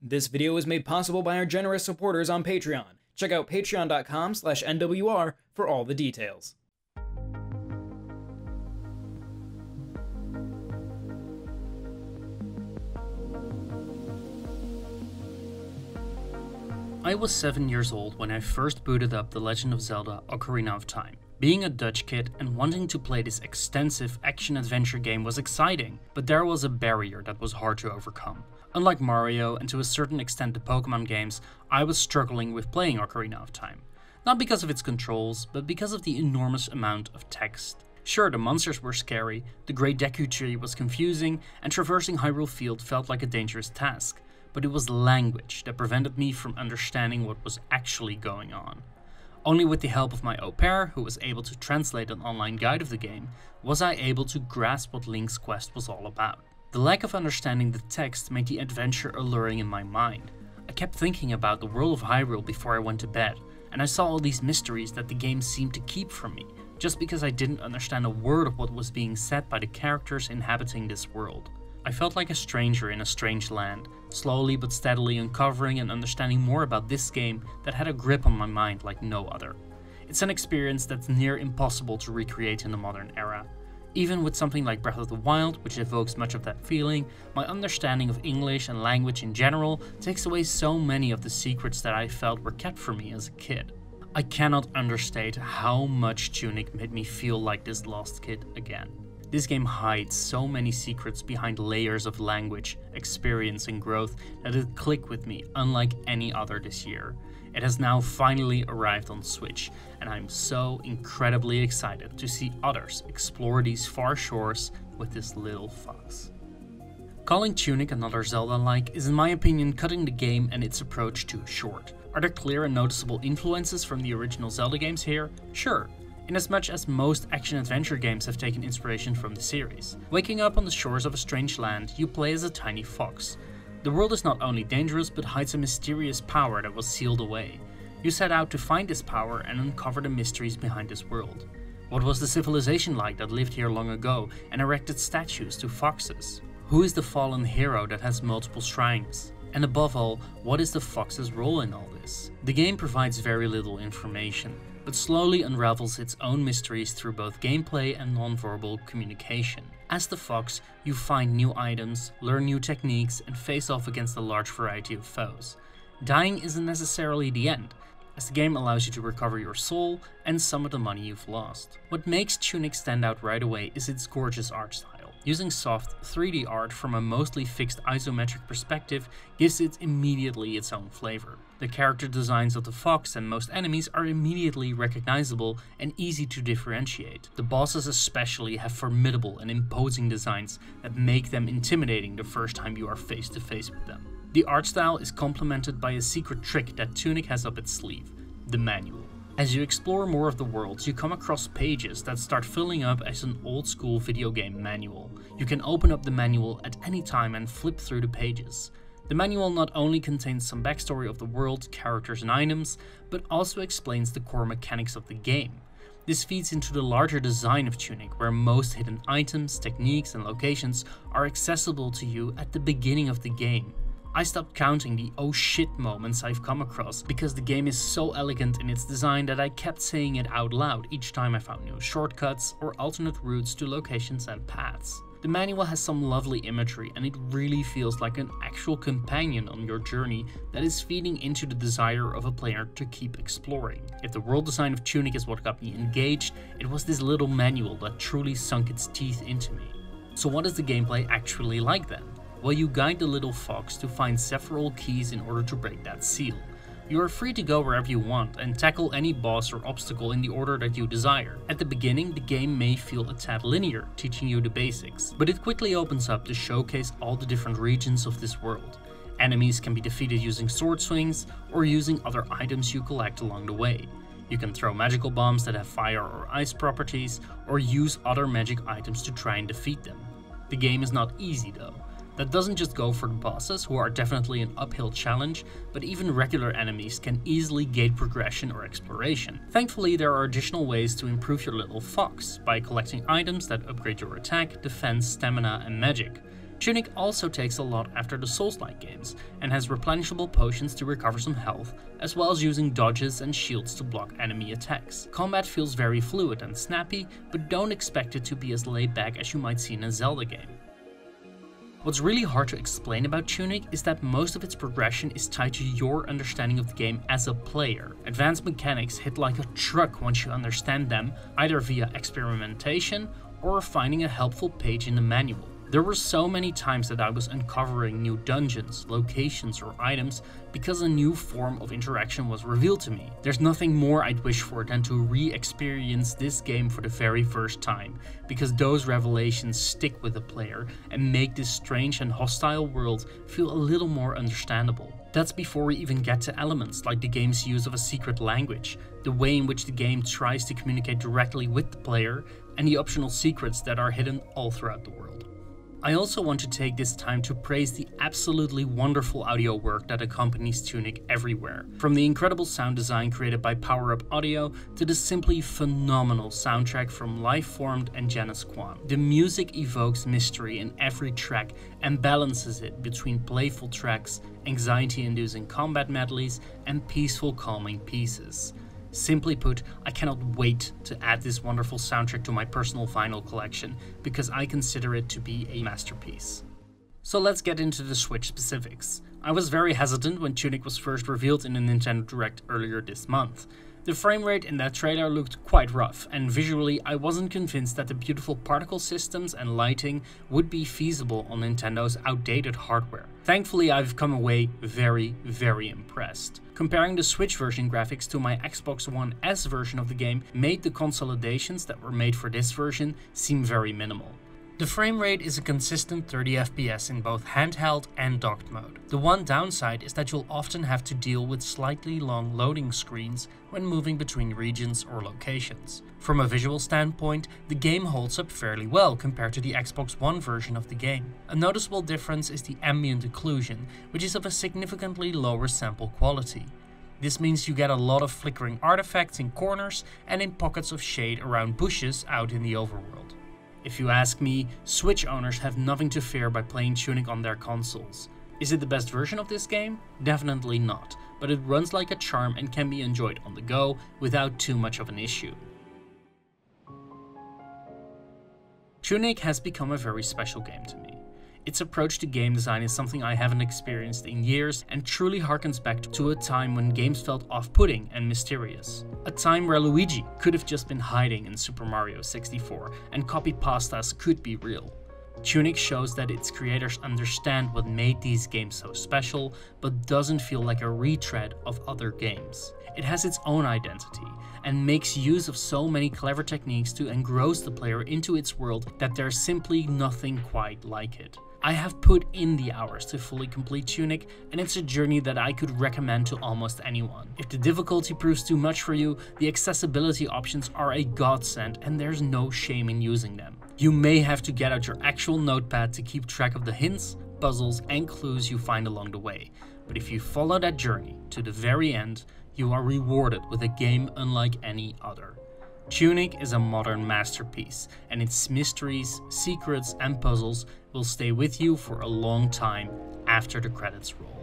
This video is made possible by our generous supporters on Patreon. Check out patreon.com/NWR for all the details. I was 7 years old when I first booted up The Legend of Zelda: Ocarina of Time. Being a Dutch kid and wanting to play this extensive action-adventure game was exciting, but there was a barrier that was hard to overcome. Unlike Mario and to a certain extent the Pokemon games, I was struggling with playing Ocarina of Time. Not because of its controls, but because of the enormous amount of text. Sure, the monsters were scary, the Great Deku Tree was confusing, and traversing Hyrule Field felt like a dangerous task, but it was language that prevented me from understanding what was actually going on. Only with the help of my au pair, who was able to translate an online guide of the game, was I able to grasp what Link's quest was all about. The lack of understanding the text made the adventure alluring in my mind. I kept thinking about the world of Hyrule before I went to bed, and I saw all these mysteries that the game seemed to keep from me, just because I didn't understand a word of what was being said by the characters inhabiting this world. I felt like a stranger in a strange land, slowly but steadily uncovering and understanding more about this game that had a grip on my mind like no other. It's an experience that's near impossible to recreate in the modern era. Even with something like Breath of the Wild, which evokes much of that feeling, my understanding of English and language in general takes away so many of the secrets that I felt were kept from me as a kid. I cannot understate how much Tunic made me feel like this lost kid again. This game hides so many secrets behind layers of language, experience and growth that it clicked with me unlike any other this year. It has now finally arrived on Switch, and I'm so incredibly excited to see others explore these far shores with this little fox. Calling Tunic another Zelda-like is in my opinion cutting the game and its approach too short. Are there clear and noticeable influences from the original Zelda games here? Sure. Inasmuch as most action-adventure games have taken inspiration from the series. Waking up on the shores of a strange land, you play as a tiny fox. The world is not only dangerous, but hides a mysterious power that was sealed away. You set out to find this power and uncover the mysteries behind this world. What was the civilization like that lived here long ago and erected statues to foxes? Who is the fallen hero that has multiple shrines? And above all, what is the fox's role in all this? The game provides very little information, but slowly unravels its own mysteries through both gameplay and non-verbal communication. As the fox, you find new items, learn new techniques, and face off against a large variety of foes. Dying isn't necessarily the end, as the game allows you to recover your soul and some of the money you've lost. What makes Tunic stand out right away is its gorgeous art style. Using soft 3D art from a mostly fixed isometric perspective gives it immediately its own flavor. The character designs of the fox and most enemies are immediately recognizable and easy to differentiate. The bosses especially have formidable and imposing designs that make them intimidating the first time you are face to face with them. The art style is complemented by a secret trick that Tunic has up its sleeve, the manual. As you explore more of the world, you come across pages that start filling up as an old-school video game manual. You can open up the manual at any time and flip through the pages. The manual not only contains some backstory of the world, characters and items, but also explains the core mechanics of the game. This feeds into the larger design of Tunic, where most hidden items, techniques and locations are accessible to you at the beginning of the game. I stopped counting the oh shit moments I've come across because the game is so elegant in its design that I kept saying it out loud each time I found new shortcuts or alternate routes to locations and paths. The manual has some lovely imagery and it really feels like an actual companion on your journey that is feeding into the desire of a player to keep exploring. If the world design of Tunic is what got me engaged, it was this little manual that truly sunk its teeth into me. So what is the gameplay actually like then? Well, you guide the little fox to find several keys in order to break that seal. You are free to go wherever you want and tackle any boss or obstacle in the order that you desire. At the beginning, the game may feel a tad linear, teaching you the basics, but it quickly opens up to showcase all the different regions of this world. Enemies can be defeated using sword swings or using other items you collect along the way. You can throw magical bombs that have fire or ice properties, or use other magic items to try and defeat them. The game is not easy though. That doesn't just go for the bosses, who are definitely an uphill challenge, but even regular enemies can easily gate progression or exploration. Thankfully, there are additional ways to improve your little fox, by collecting items that upgrade your attack, defense, stamina and magic. Tunic also takes a lot after the Souls-like games, and has replenishable potions to recover some health, as well as using dodges and shields to block enemy attacks. Combat feels very fluid and snappy, but don't expect it to be as laid back as you might see in a Zelda game. What's really hard to explain about Tunic is that most of its progression is tied to your understanding of the game as a player. Advanced mechanics hit like a truck once you understand them, either via experimentation or finding a helpful page in the manual. There were so many times that I was uncovering new dungeons, locations, or items because a new form of interaction was revealed to me. There's nothing more I'd wish for than to re-experience this game for the very first time, because those revelations stick with the player and make this strange and hostile world feel a little more understandable. That's before we even get to elements like the game's use of a secret language, the way in which the game tries to communicate directly with the player, and the optional secrets that are hidden all throughout the world. I also want to take this time to praise the absolutely wonderful audio work that accompanies Tunic everywhere. From the incredible sound design created by Power Up Audio to the simply phenomenal soundtrack from Lifeformed and Janice Kwan. The music evokes mystery in every track and balances it between playful tracks, anxiety-inducing combat medleys, and peaceful, calming pieces. Simply put, I cannot wait to add this wonderful soundtrack to my personal vinyl collection, because I consider it to be a masterpiece. So let's get into the Switch specifics. I was very hesitant when Tunic was first revealed in a Nintendo Direct earlier this month. The frame rate in that trailer looked quite rough, and visually I wasn't convinced that the beautiful particle systems and lighting would be feasible on Nintendo's outdated hardware. Thankfully, I've come away very, very impressed. Comparing the Switch version graphics to my Xbox One S version of the game made the consolidations that were made for this version seem very minimal. The frame rate is a consistent 30 FPS in both handheld and docked mode. The one downside is that you'll often have to deal with slightly long loading screens when moving between regions or locations. From a visual standpoint, the game holds up fairly well compared to the Xbox One version of the game. A noticeable difference is the ambient occlusion, which is of a significantly lower sample quality. This means you get a lot of flickering artifacts in corners and in pockets of shade around bushes out in the overworld. If you ask me, Switch owners have nothing to fear by playing Tunic on their consoles. Is it the best version of this game? Definitely not, but it runs like a charm and can be enjoyed on the go without too much of an issue. Tunic has become a very special game to me. Its approach to game design is something I haven't experienced in years and truly harkens back to a time when games felt off-putting and mysterious. A time where Luigi could have just been hiding in Super Mario 64 and copy pastas could be real. Tunic shows that its creators understand what made these games so special, but doesn't feel like a retread of other games. It has its own identity and makes use of so many clever techniques to engross the player into its world that there's simply nothing quite like it. I have put in the hours to fully complete Tunic, and it's a journey that I could recommend to almost anyone. If the difficulty proves too much for you, the accessibility options are a godsend and there's no shame in using them. You may have to get out your actual notepad to keep track of the hints, puzzles, and clues you find along the way, but if you follow that journey to the very end, you are rewarded with a game unlike any other. Tunic is a modern masterpiece, and its mysteries, secrets, and puzzles will stay with you for a long time after the credits roll.